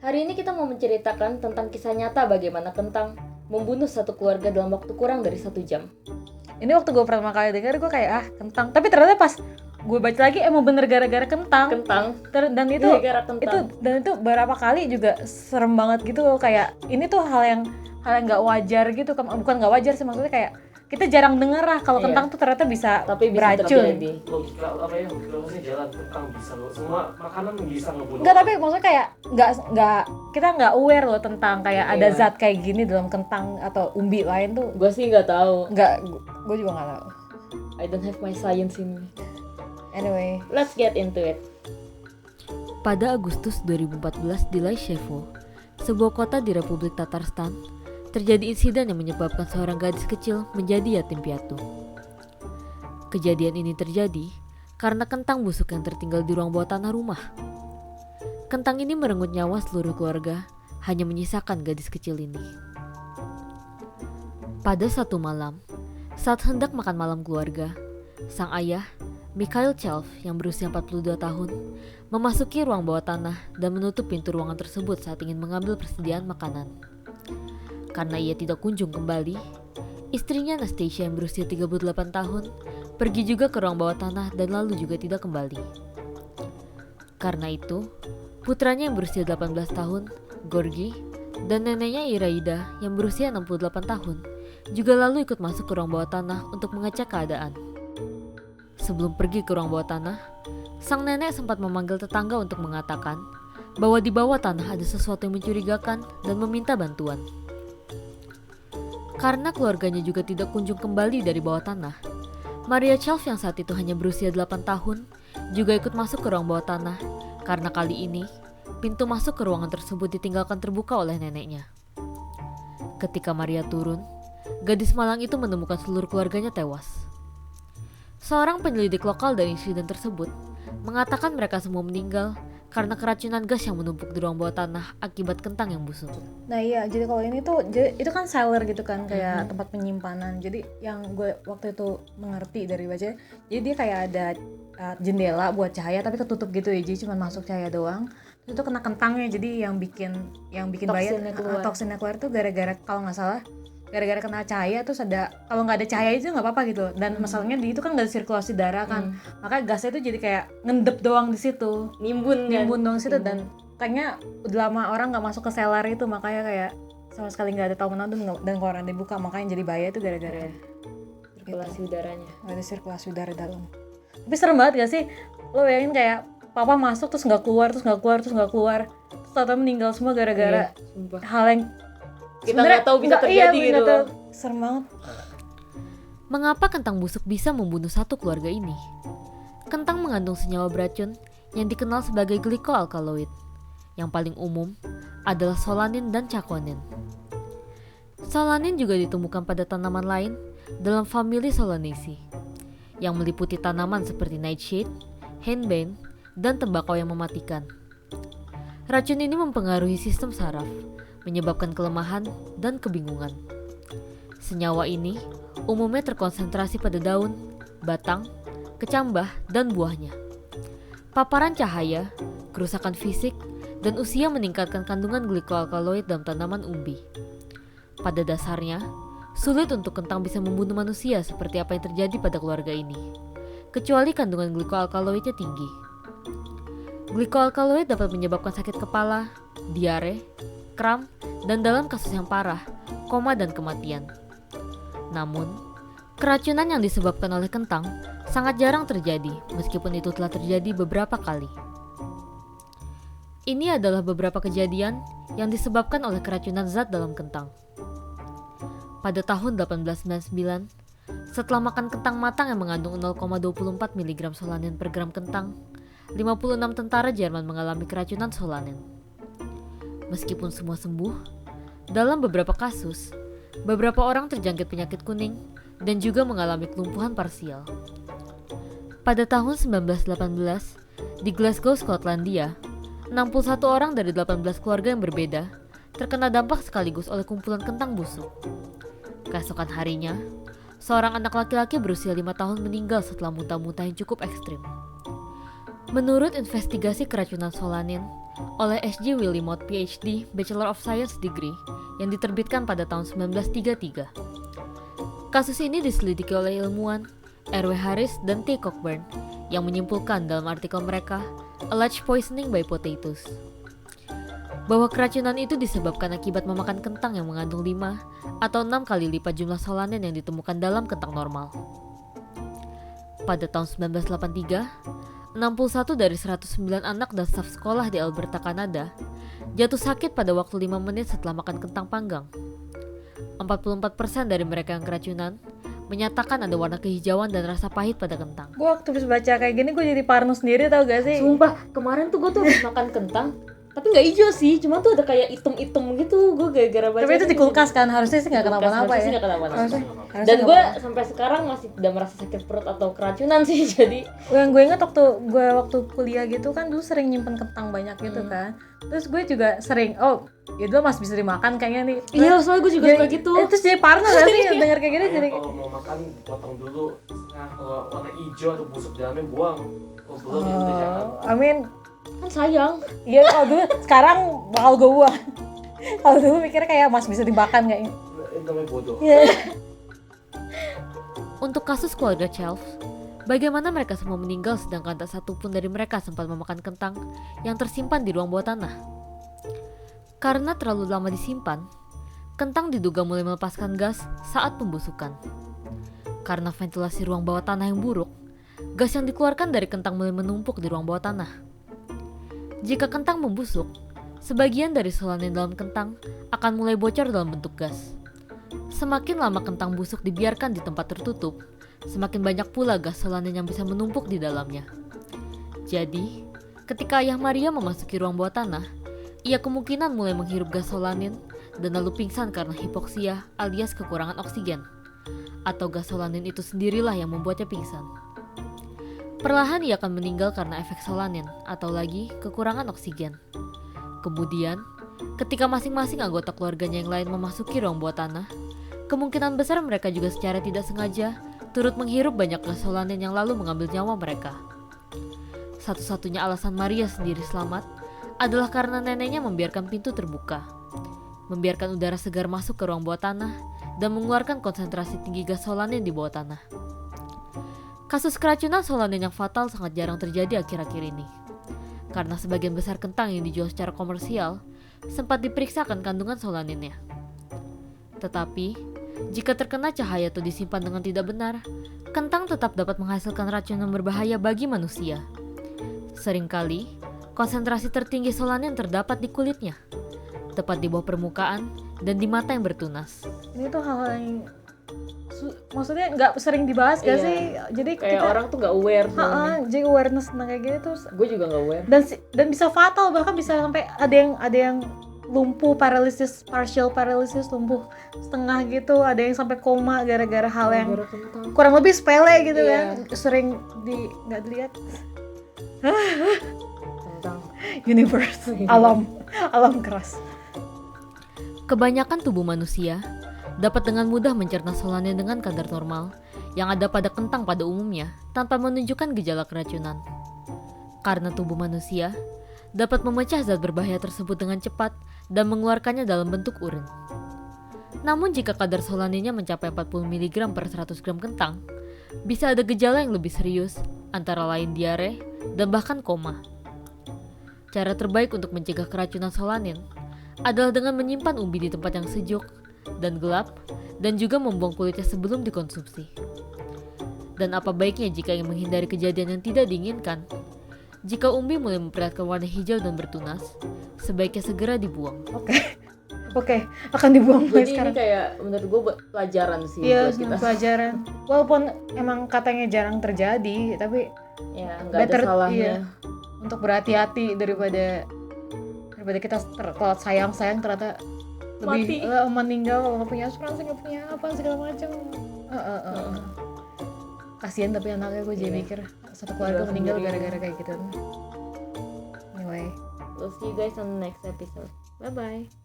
Hari ini kita mau menceritakan tentang kisah nyata bagaimana kentang membunuh satu keluarga dalam waktu kurang dari 1 jam. Ini waktu gue pertama kali denger gue kayak kentang. Tapi ternyata pas gue baca lagi emang bener gara-gara kentang. Dan itu Gara-gara kentang. itu beberapa kali juga serem banget gitu loh. Kayak ini tuh hal yang nggak wajar gitu. Bukan nggak wajar sih, maksudnya kayak kita jarang denger lah kalau kentang tuh ternyata bisa beracun. Terjadi. Logika logikanya jalan, kentang bisa loh, semua makanan bisa ngebunuh. Enggak, tapi maksudnya kayak kita nggak aware loh tentang kayak ada zat kayak gini dalam kentang atau umbi lain tuh. Gue sih nggak tahu. Gue juga nggak tahu. I don't have my science in me. Anyway, Let's get into it. Pada Agustus 2014 di Lyshevo, sebuah kota di Republik Tatarstan, terjadi insiden yang menyebabkan seorang gadis kecil menjadi yatim piatu. Kejadian ini terjadi karena kentang busuk yang tertinggal di ruang bawah tanah rumah. Kentang ini merenggut nyawa seluruh keluarga, hanya menyisakan gadis kecil ini. Pada satu malam, saat hendak makan malam keluarga, sang ayah, Mikhail Chelf yang berusia 42 tahun, memasuki ruang bawah tanah dan menutup pintu ruangan tersebut saat ingin mengambil persediaan makanan. Karena ia tidak kunjung kembali, istrinya Nastasia yang berusia 38 tahun pergi juga ke ruang bawah tanah dan lalu juga tidak kembali. Karena itu, putranya yang berusia 18 tahun, Gorgi, dan neneknya Iraida yang berusia 68 tahun juga lalu ikut masuk ke ruang bawah tanah untuk mengecek keadaan. Sebelum pergi ke ruang bawah tanah, sang nenek sempat memanggil tetangga untuk mengatakan bahwa di bawah tanah ada sesuatu yang mencurigakan dan meminta bantuan. Karena keluarganya juga tidak kunjung kembali dari bawah tanah, Maria Chelf yang saat itu hanya berusia 8 tahun juga ikut masuk ke ruang bawah tanah karena kali ini pintu masuk ke ruangan tersebut ditinggalkan terbuka oleh neneknya. Ketika Maria turun, gadis malang itu menemukan seluruh keluarganya tewas. Seorang penyelidik lokal dari insiden tersebut mengatakan mereka semua meninggal karena keracunan gas yang menumpuk di ruang bawah tanah akibat kentang yang busuk. nah iya, jadi kalau ini tuh itu kan cellar gitu kan, kayak tempat penyimpanan. Jadi yang gue waktu itu mengerti dari baca, jadi dia kayak ada jendela buat cahaya tapi ketutup gitu ya, jadi cuma masuk cahaya doang. Itu kena kentangnya, jadi yang bikin toksinnya keluar tuh gara-gara, kalau nggak salah gara-gara kena cahaya. Terus ada, kalau nggak ada cahaya itu nggak apa-apa gitu, dan masalahnya di itu kan nggak ada sirkulasi darah kan, makanya gasnya itu jadi kayak ngendep doang di situ, nimbun doang situ. Dan kayaknya udah lama orang nggak masuk ke cellar itu, makanya kayak sama sekali nggak ada tahu menau dan kalau orang dibuka makanya jadi bahaya itu gara-gara Sirkulasi udaranya. nggak ada sirkulasi udara dalam. Tapi serem banget gak sih lo bayangin kayak papa masuk terus nggak keluar terus ternyata meninggal semua gara-gara hal yang Kita nggak tahu bisa terjadi gitu. Serem banget. Mengapa kentang busuk bisa membunuh satu keluarga ini? Kentang mengandung senyawa beracun yang dikenal sebagai glycoalkaloid. Yang paling umum adalah solanin dan chakonin. Solanin juga ditemukan pada tanaman lain dalam famili Solanaceae, yang meliputi tanaman seperti nightshade, henbane, dan tembakau yang mematikan. Racun ini mempengaruhi sistem saraf, menyebabkan kelemahan dan kebingungan. Senyawa ini umumnya terkonsentrasi pada daun, batang, kecambah, dan buahnya. Paparan cahaya, kerusakan fisik, dan usia meningkatkan kandungan glycoalkaloid dalam tanaman umbi. Pada dasarnya, sulit untuk kentang bisa membunuh manusia seperti apa yang terjadi pada keluarga ini, kecuali kandungan glycoalkaloidnya tinggi. Glycoalkaloid dapat menyebabkan sakit kepala, diare, kram, dan dalam kasus yang parah, koma dan kematian. Namun, keracunan yang disebabkan oleh kentang sangat jarang terjadi, meskipun itu telah terjadi beberapa kali. Ini adalah beberapa kejadian yang disebabkan oleh keracunan zat dalam kentang. Pada tahun 1899, setelah makan kentang matang yang mengandung 0,24 mg solanin per gram kentang, 56 tentara Jerman mengalami keracunan solanin. Meskipun semua sembuh, dalam beberapa kasus, beberapa orang terjangkit penyakit kuning dan juga mengalami kelumpuhan parsial. Pada tahun 1918, di Glasgow, Skotlandia, 61 orang dari 18 keluarga yang berbeda terkena dampak sekaligus oleh kumpulan kentang busuk. Keesokan harinya, seorang anak laki-laki berusia 5 tahun meninggal setelah muntah-muntah yang cukup ekstrim. Menurut investigasi keracunan solanin, oleh S.J. Willimot PhD Bachelor of Science degree yang diterbitkan pada tahun 1933. Kasus ini diselidiki oleh ilmuwan R.W. Harris dan T. Cockburn yang menyimpulkan dalam artikel mereka Alleged Poisoning by Potatoes bahwa keracunan itu disebabkan akibat memakan kentang yang mengandung 5 atau 6 kali lipat jumlah solanin yang ditemukan dalam kentang normal. Pada tahun 1983, 61 dari 109 anak dan staf sekolah di Alberta, Kanada jatuh sakit pada waktu 5 menit setelah makan kentang panggang. 44% dari mereka yang keracunan menyatakan ada warna kehijauan dan rasa pahit pada kentang. Gue waktu habis baca kayak gini gue jadi parno sendiri, tau gak sih? Sumpah, kemarin tuh gue tuh habis makan kentang, tapi nggak hijau sih, cuma tuh ada kayak item-item gitu. Gue gara-gara baca. Tapi itu di kulkas kan, harusnya sih nggak kenapa-napa ya. Nggak kenapa-napa. Harusnya Dan nggak gue apa-apa. sampai sekarang masih tidak merasa sakit perut atau keracunan sih. Jadi Yang gue inget waktu kuliah gitu kan dulu sering nyimpen kentang banyak gitu kan. Terus gue juga sering, oh ya dulu masih bisa dimakan kayaknya nih. iya, soalnya gue juga suka gitu. Terus jadi parno gak sih denger kayak gini jadi. Kalau mau makan potong dulu, nah kalau warna hijau atau busuk dalamnya buang. Kalau belum ya udah jangan. Amin. Kan sayang. Iya kalau dulu, sekarang bakal gue buang. Kalau dulu mikirnya kayak masih bisa dimakan kayaknya. Itu namanya bodoh. Iya. Untuk kasus keluarga Chelf, bagaimana mereka semua meninggal sedangkan tak satu pun dari mereka sempat memakan kentang yang tersimpan di ruang bawah tanah. Karena terlalu lama disimpan, kentang diduga mulai melepaskan gas saat pembusukan. Karena ventilasi ruang bawah tanah yang buruk, gas yang dikeluarkan dari kentang mulai menumpuk di ruang bawah tanah. Jika kentang membusuk, sebagian dari solanin dalam kentang akan mulai bocor dalam bentuk gas. Semakin lama kentang busuk dibiarkan di tempat tertutup, semakin banyak pula gas solanin yang bisa menumpuk di dalamnya. Jadi, ketika ayah Maria memasuki ruang bawah tanah, ia kemungkinan mulai menghirup gas solanin dan lalu pingsan karena hipoksia alias kekurangan oksigen. Atau gas solanin itu sendirilah yang membuatnya pingsan. Perlahan ia akan meninggal karena efek solanin atau lagi kekurangan oksigen. Kemudian, ketika masing-masing anggota keluarganya yang lain memasuki ruang bawah tanah, kemungkinan besar mereka juga secara tidak sengaja turut menghirup banyak gas solanin yang lalu mengambil nyawa mereka. Satu-satunya alasan Maria sendiri selamat adalah karena neneknya membiarkan pintu terbuka, membiarkan udara segar masuk ke ruang bawah tanah, dan mengeluarkan konsentrasi tinggi gas solanin di bawah tanah. Kasus keracunan solanin yang fatal sangat jarang terjadi akhir-akhir ini, karena sebagian besar kentang yang dijual secara komersial sempat diperiksakan kandungan solaninnya. Tetapi, jika terkena cahaya atau disimpan dengan tidak benar, kentang tetap dapat menghasilkan racun yang berbahaya bagi manusia. Seringkali, konsentrasi tertinggi solanin terdapat di kulitnya, tepat di bawah permukaan dan di mata yang bertunas. Ini tuh hal-hal yang maksudnya nggak sering dibahas gak Iya. sih? Jadi Kayak orang tuh nggak aware. jadi awareness tentang kayak gini tuh Gue juga nggak aware. dan bisa fatal, bahkan bisa sampai ada yang lumpuh, paralysis, partial paralysis, lumpuh setengah gitu, ada yang sampai koma gara-gara hal yang Gara-gara kentang. kurang lebih sepele gitu Iya. kan, sering nggak dilihat. Kentang. Universe, alam keras. Kebanyakan tubuh manusia dapat dengan mudah mencerna solanin dengan kadar normal yang ada pada kentang pada umumnya tanpa menunjukkan gejala keracunan. Karena tubuh manusia dapat memecah zat berbahaya tersebut dengan cepat dan mengeluarkannya dalam bentuk urin. Namun jika kadar solaninnya mencapai 40 mg per 100 gram kentang, bisa ada gejala yang lebih serius, antara lain diare dan bahkan koma. Cara terbaik untuk mencegah keracunan solanin adalah dengan menyimpan umbi di tempat yang sejuk dan gelap, dan juga membuang kulitnya sebelum dikonsumsi. Dan apa baiknya jika ingin menghindari kejadian yang tidak diinginkan? Jika umbi mulai memperlihatkan warna hijau dan bertunas, sebaiknya segera dibuang. Oke, akan dibuang mulai Jadi ini sekarang. kayak menurut gue pelajaran sih Iya, buat kita. pelajaran. Walaupun emang katanya jarang terjadi, tapi Ya nggak ada better, salahnya. iya, untuk berhati-hati daripada kita terlalu sayang ternyata lebih Mati. meninggal kalau nggak punya asuransi, nggak punya apa segala macam. Kasian tapi anaknya, gue jadi Iya. mikir satu keluarga Tinggal meninggal sendirian. gara-gara kayak gitu. Anyway. We'll see you guys on the next episode. Bye bye.